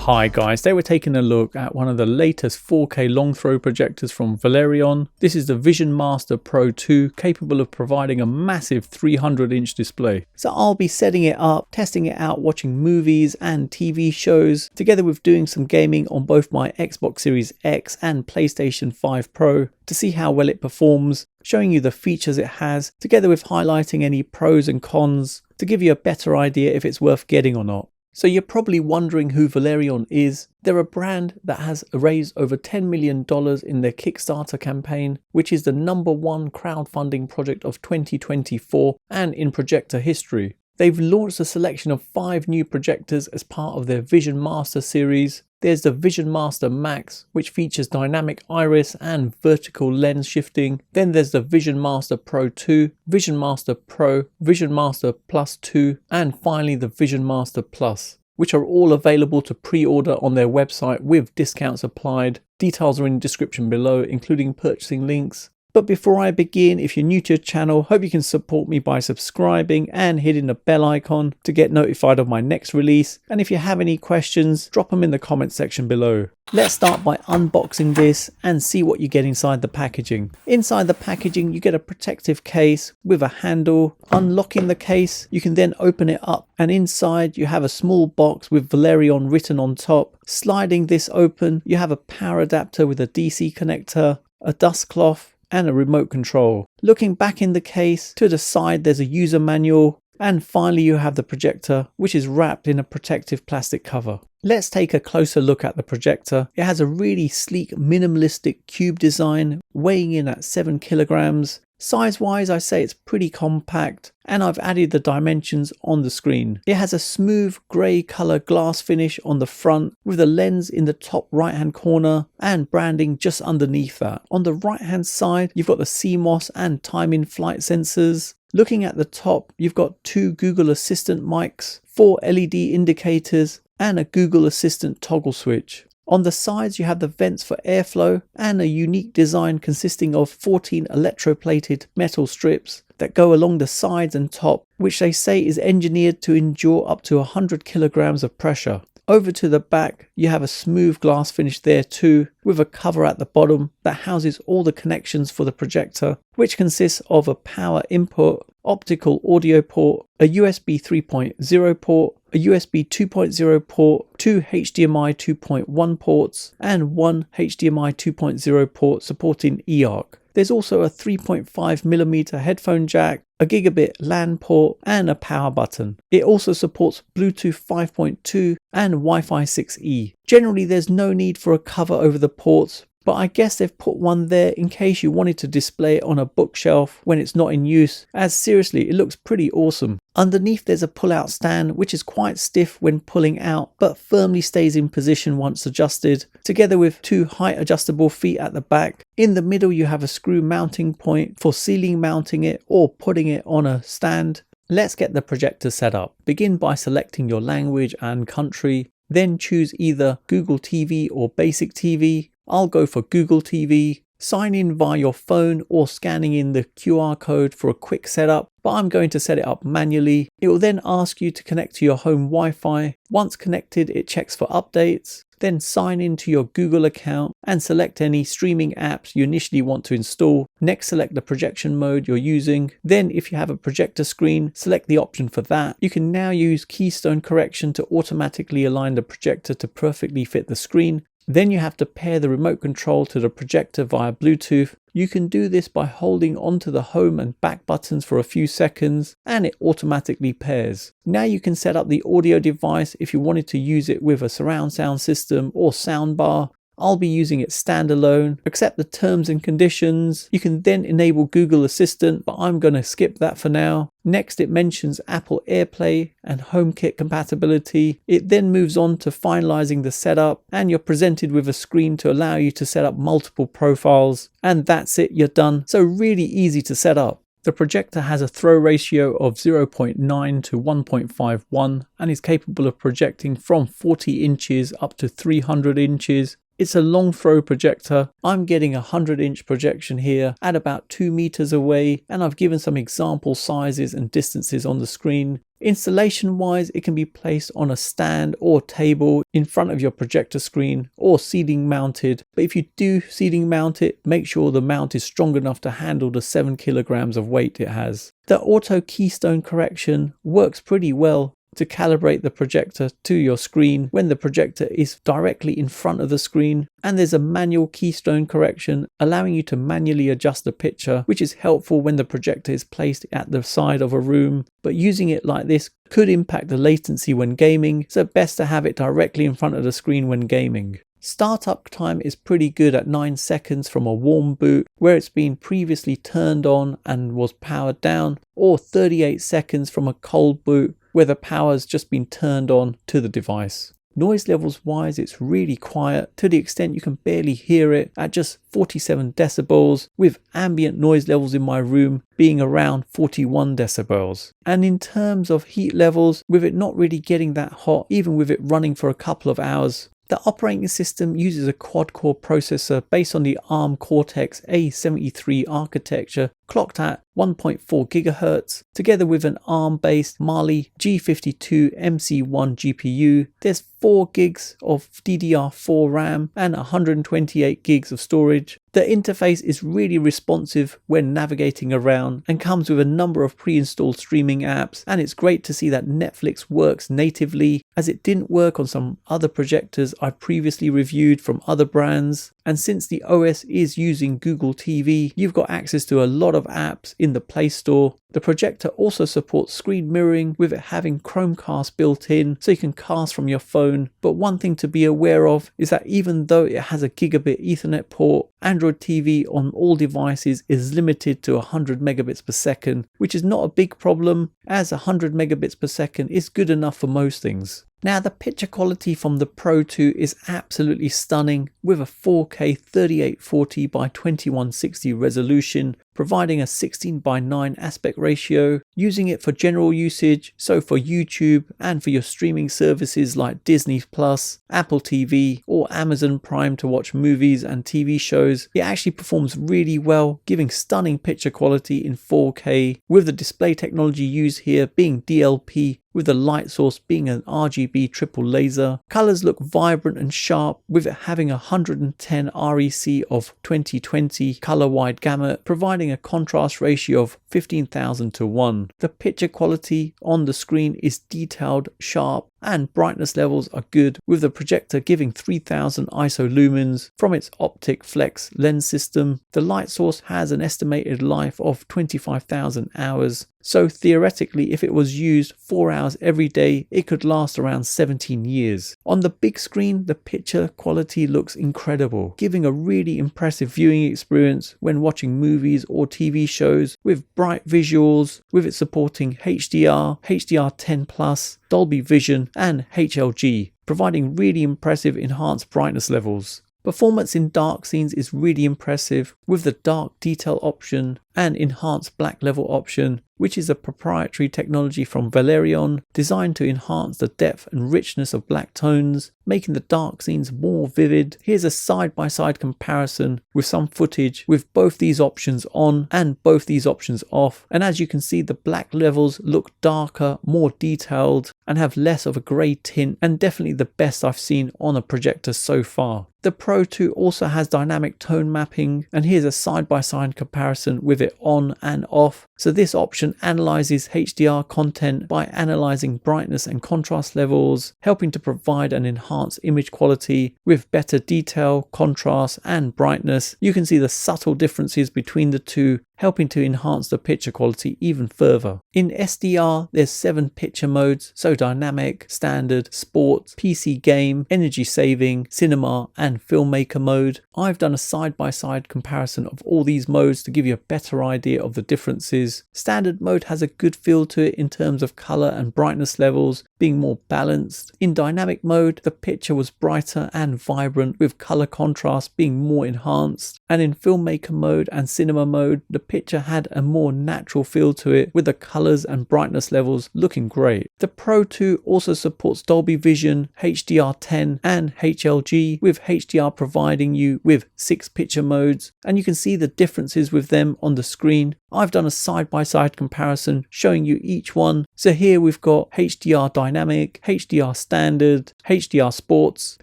Hi guys, today we're taking a look at one of the latest 4K long throw projectors from Valerion. This is the VisionMaster Pro 2, capable of providing a massive 300-inch display. So I'll be setting it up, testing it out, watching movies and TV shows, together with doing some gaming on both my Xbox Series X and PlayStation 5 Pro to see how well it performs, showing you the features it has, together with highlighting any pros and cons to give you a better idea if it's worth getting or not. So you're probably wondering who Valerion is. They're a brand that has raised over $10 million in their Kickstarter campaign, which is the #1 crowdfunding project of 2024 and in projector history. They've launched a selection of 5 new projectors as part of their VisionMaster series. There's the VisionMaster Max, which features dynamic iris and vertical lens shifting. Then there's the VisionMaster Pro 2, VisionMaster Pro, VisionMaster Plus 2, and finally the VisionMaster Plus, which are all available to pre-order on their website with discounts applied. Details are in the description below, including purchasing links. But before I begin, if you're new to the channel, hope you can support me by subscribing and hitting the bell icon to get notified of my next release. And if you have any questions, drop them in the comment section below. Let's start by unboxing this and see what you get inside the packaging. Inside the packaging, you get a protective case with a handle. Unlocking the case, you can then open it up, and inside you have a small box with Valerion written on top. Sliding this open, you have a power adapter with a DC connector, a dust cloth, and a remote control. Looking back in the case, to the side there's a user manual, and finally you have the projector, which is wrapped in a protective plastic cover. Let's take a closer look at the projector. It has a really sleek minimalistic cube design, weighing in at 7 kilograms. Size wise, I say it's pretty compact, and I've added the dimensions on the screen. It has a smooth grey colour glass finish on the front, with a lens in the top right hand corner and branding just underneath that. On the right hand side, you've got the CMOS and time in flight sensors. Looking at the top, you've got 2 Google Assistant mics, 4 LED indicators, and a Google Assistant toggle switch. On the sides you have the vents for airflow and a unique design consisting of 14 electroplated metal strips that go along the sides and top, which they say is engineered to endure up to 100 kilograms of pressure. Over to the back you have a smooth glass finish there too, with a cover at the bottom that houses all the connections for the projector, which consists of a power input, optical audio port, a USB 3.0 port, a USB 2.0 port, 2 HDMI 2.1 ports, and 1 HDMI 2.0 port supporting eARC. There's also a 3.5mm headphone jack, a gigabit LAN port, and a power button. It also supports Bluetooth 5.2 and Wi-Fi 6E. Generally, there's no need for a cover over the ports, but I guess they've put one there in case you wanted to display it on a bookshelf when it's not in use, as seriously, it looks pretty awesome. Underneath there's a pull-out stand, which is quite stiff when pulling out, but firmly stays in position once adjusted, together with 2 height adjustable feet at the back. In the middle you have a screw mounting point for ceiling mounting it or putting it on a stand. Let's get the projector set up. Begin by selecting your language and country, then choose either Google TV or Basic TV. I'll go for Google TV. Sign in via your phone or scanning in the QR code for a quick setup, but I'm going to set it up manually. It will then ask you to connect to your home Wi-Fi. Once connected, it checks for updates. Then sign into your Google account and select any streaming apps you initially want to install. Next, select the projection mode you're using. Then if you have a projector screen, select the option for that. You can now use keystone correction to automatically align the projector to perfectly fit the screen. Then you have to pair the remote control to the projector via Bluetooth. You can do this by holding onto the home and back buttons for a few seconds, and it automatically pairs. Now you can set up the audio device if you wanted to use it with a surround sound system or soundbar. I'll be using it standalone. Accept the terms and conditions. You can then enable Google Assistant, but I'm going to skip that for now. Next, it mentions Apple AirPlay and HomeKit compatibility. It then moves on to finalizing the setup, and you're presented with a screen to allow you to set up multiple profiles. And that's it, you're done. So really easy to set up. The projector has a throw ratio of 0.9 to 1.51 and is capable of projecting from 40 inches up to 300 inches. It's a long throw projector. I'm getting a 100-inch projection here at about 2 meters away, and I've given some example sizes and distances on the screen. Installation wise, it can be placed on a stand or table in front of your projector screen, or ceiling mounted. But if you do ceiling mount it, make sure the mount is strong enough to handle the 7 kilograms of weight it has. The auto keystone correction works pretty well to calibrate the projector to your screen when the projector is directly in front of the screen, and there's a manual keystone correction allowing you to manually adjust the picture, which is helpful when the projector is placed at the side of a room. But using it like this could impact the latency when gaming, so best to have it directly in front of the screen when gaming. Startup time is pretty good at 9 seconds from a warm boot where it's been previously turned on and was powered down, or 38 seconds from a cold boot where the power's just been turned on to the device. Noise levels wise, it's really quiet to the extent you can barely hear it at just 47 decibels, with ambient noise levels in my room being around 41 decibels. And in terms of heat levels, with it not really getting that hot, even with it running for a couple of hours. The operating system uses a quad-core processor based on the ARM Cortex-A73 architecture, clocked at 1.4 GHz, together with an ARM-based Mali G52 MC1 GPU. There's 4 gigs of DDR4 RAM and 128 gigs of storage. The interface is really responsive when navigating around and comes with a number of pre-installed streaming apps, and it's great to see that Netflix works natively, as it didn't work on some other projectors I've previously reviewed from other brands. And since the OS is using Google TV, you've got access to a lot of apps in the Play Store. The projector also supports screen mirroring, with it having Chromecast built in, so you can cast from your phone. But one thing to be aware of is that even though it has a gigabit Ethernet port, Android TV on all devices is limited to 100 megabits per second, which is not a big problem, as 100 megabits per second is good enough for most things. Now, the picture quality from the Pro 2 is absolutely stunning, with a 4K 3840 by 2160 resolution, providing a 16:9 aspect ratio, using it for general usage, so for YouTube and for your streaming services like Disney Plus, Apple TV or Amazon Prime to watch movies and TV shows. It actually performs really well, giving stunning picture quality in 4K, with the display technology used here being DLP, with the light source being an RGB triple laser. Colors look vibrant and sharp, with it having a 110 REC of 2020 color wide gamut, providing a contrast ratio of 15,000 to 1. The picture quality on the screen is detailed, sharp, and brightness levels are good, with the projector giving 3000 ISO lumens from its Optic Flex lens system. The light source has an estimated life of 25,000 hours, so theoretically if it was used 4 hours every day, it could last around 17 years. On the big screen, the picture quality looks incredible, giving a really impressive viewing experience when watching movies or TV shows, with bright visuals, with it supporting HDR, HDR10+, Dolby Vision and HLG, providing really impressive enhanced brightness levels. Performance in dark scenes is really impressive, with the dark detail option and enhanced black level option, which is a proprietary technology from Valerion designed to enhance the depth and richness of black tones, making the dark scenes more vivid. Here's a side-by-side comparison with some footage with both these options on and both these options off, and as you can see, the black levels look darker, more detailed, and have less of a grey tint, and definitely the best I've seen on a projector so far. The Pro 2 also has dynamic tone mapping, and here's a side-by-side comparison with it on and off. So this option analyzes HDR content by analyzing brightness and contrast levels, helping to provide an enhanced image quality with better detail, contrast and brightness. You can see the subtle differences between the two, helping to enhance the picture quality even further. In SDR, there's 7 picture modes, so dynamic, standard, sports, PC game, energy saving, cinema and filmmaker mode. I've done a side-by-side comparison of all these modes to give you a better idea of the differences. Standard mode has a good feel to it in terms of color and brightness levels being more balanced. In dynamic mode, the picture was brighter and vibrant, with color contrast being more enhanced. And in filmmaker mode and cinema mode, the picture had a more natural feel to it, with the colors and brightness levels looking great. The Pro 2 also supports Dolby Vision, HDR10 and HLG, with HDR providing you with 6 picture modes, and you can see the differences with them on the screen. I've done a side-by-side comparison showing you each one. So here we've got HDR Dynamic, HDR Standard, HDR Sports,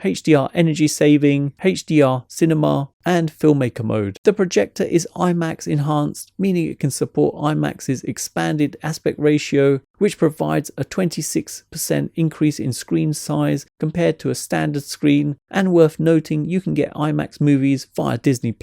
HDR Energy Saving, HDR Cinema, and Filmmaker mode. The projector is IMAX enhanced, meaning it can support IMAX's expanded aspect ratio, which provides a 26% increase in screen size compared to a standard screen, and worth noting you can get IMAX movies via Disney+.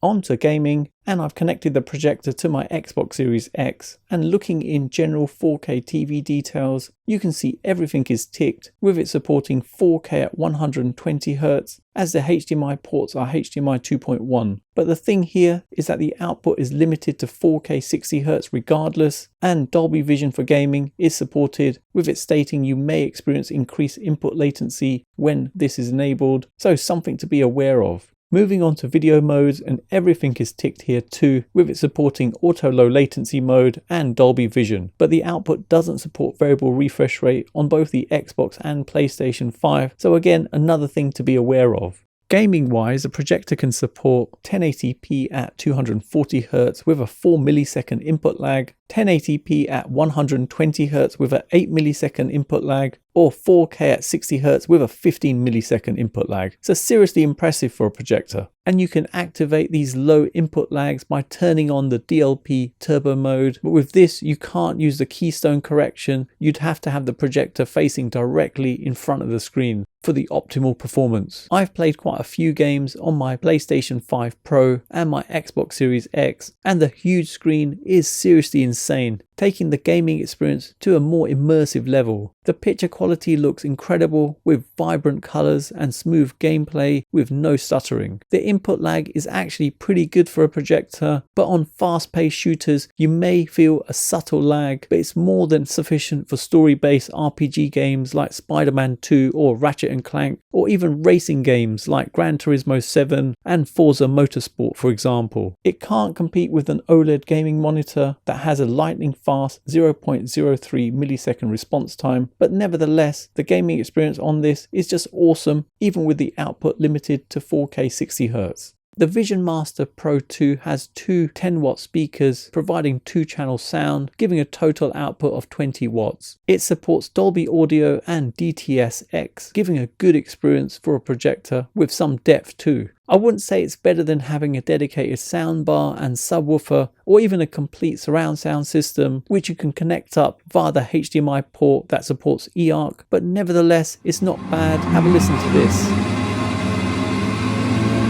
On to gaming, and I've connected the projector to my Xbox Series X, and looking in general 4K TV details, you can see everything is ticked, with it supporting 4K at 120Hz, as the HDMI ports are HDMI 2.1. But the thing here is that the output is limited to 4K 60Hz regardless, and Dolby Vision for gaming is supported, with it stating you may experience increased input latency when this is enabled, so something to be aware of. Moving on to video modes, and everything is ticked here too, with it supporting auto low latency mode and Dolby Vision, but the output doesn't support variable refresh rate on both the Xbox and PlayStation 5, so again another thing to be aware of. Gaming wise, the projector can support 1080p at 240Hz with a 4 millisecond input lag, 1080p at 120Hz with an 8 millisecond input lag, or 4K at 60Hz with a 15 millisecond input lag. So seriously impressive for a projector. And you can activate these low input lags by turning on the DLP turbo mode. But with this, you can't use the keystone correction. You'd have to have the projector facing directly in front of the screen for the optimal performance. I've played quite a few games on my PlayStation 5 Pro and my Xbox Series X, and the huge screen is seriously insane, taking the gaming experience to a more immersive level. The picture quality looks incredible, with vibrant colors and smooth gameplay with no stuttering. The input lag is actually pretty good for a projector, but on fast-paced shooters you may feel a subtle lag, but it's more than sufficient for story-based RPG games like Spider-Man 2 or Ratchet & Clank, or even racing games like Gran Turismo 7 and Forza Motorsport, for example. It can't compete with an OLED gaming monitor that has a lightning fast 0.03 millisecond response time, but nevertheless the gaming experience on this is just awesome, even with the output limited to 4K 60Hz. The VisionMaster Pro 2 has two 10-watt speakers providing 2-channel sound, giving a total output of 20 watts. It supports Dolby Audio and DTS-X, giving a good experience for a projector with some depth too. I wouldn't say it's better than having a dedicated soundbar and subwoofer, or even a complete surround sound system which you can connect up via the HDMI port that supports eARC, but nevertheless it's not bad. Have a listen to this.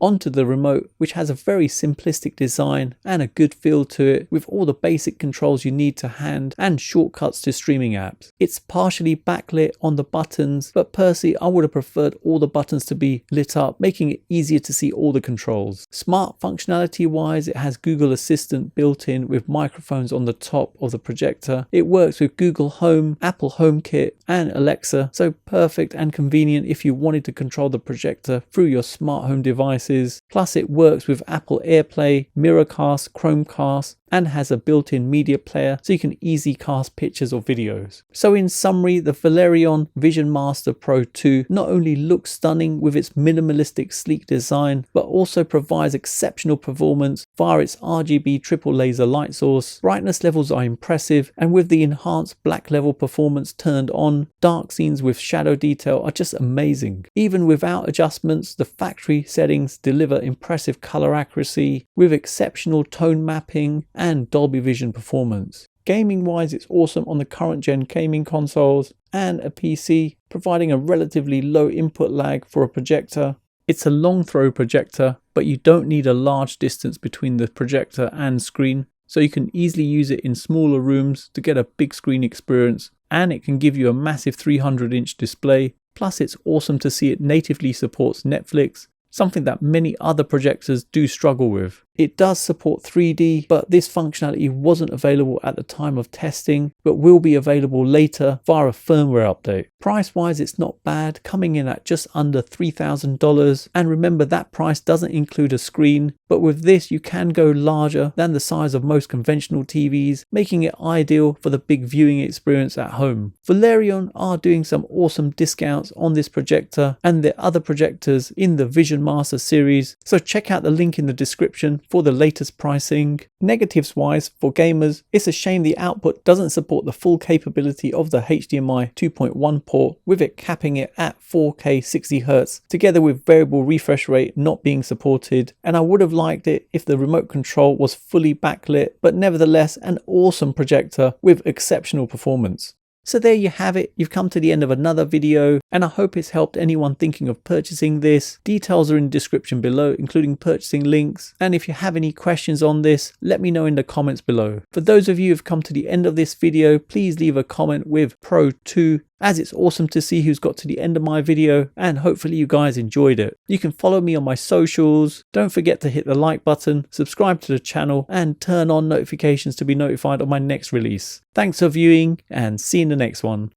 Onto the remote, which has a very simplistic design and a good feel to it, with all the basic controls you need to hand and shortcuts to streaming apps. It's partially backlit on the buttons, but personally I would have preferred all the buttons to be lit up, making it easier to see all the controls. Smart functionality wise, it has Google Assistant built in with microphones on the top of the projector. It works with Google Home, Apple HomeKit and Alexa, so perfect and convenient if you wanted to control the projector through your smart home devices. Plus it works with Apple AirPlay, Miracast, Chromecast, and has a built-in media player so you can easily cast pictures or videos. So in summary, the Valerion VisionMaster Pro 2 not only looks stunning with its minimalistic sleek design, but also provides exceptional performance via its RGB triple laser light source. Brightness levels are impressive, and with the enhanced black level performance turned on, dark scenes with shadow detail are just amazing. Even without adjustments, the factory settings deliver impressive color accuracy with exceptional tone mapping and Dolby Vision performance. Gaming wise, it's awesome on the current gen gaming consoles and a PC, providing a relatively low input lag for a projector. It's a long throw projector, but you don't need a large distance between the projector and screen, so you can easily use it in smaller rooms to get a big screen experience, and it can give you a massive 300-inch display. Plus it's awesome to see it natively supports Netflix, something that many other projectors do struggle with. It does support 3D, but this functionality wasn't available at the time of testing, but will be available later via a firmware update. Price wise, it's not bad, coming in at just under $3,000, and remember that price doesn't include a screen, but with this you can go larger than the size of most conventional TVs, making it ideal for the big viewing experience at home. Valerion are doing some awesome discounts on this projector and the other projectors in the VisionMaster series, so check out the link in the description for the latest pricing. Negatives wise, for gamers, it's a shame the output doesn't support the full capability of the HDMI 2.1 port, with it capping it at 4K 60Hz, together with variable refresh rate not being supported, and I would have liked it if the remote control was fully backlit, but nevertheless an awesome projector with exceptional performance. So there you have it, you've come to the end of another video, and I hope it's helped anyone thinking of purchasing this. Details are in the description below, including purchasing links, and if you have any questions on this, let me know in the comments below. For those of you who've come to the end of this video, please leave a comment with Pro 2, as it's awesome to see who's got to the end of my video, and hopefully you guys enjoyed it. You can follow me on my socials, don't forget to hit the like button, subscribe to the channel, and turn on notifications to be notified of my next release. Thanks for viewing, and see you in the next one.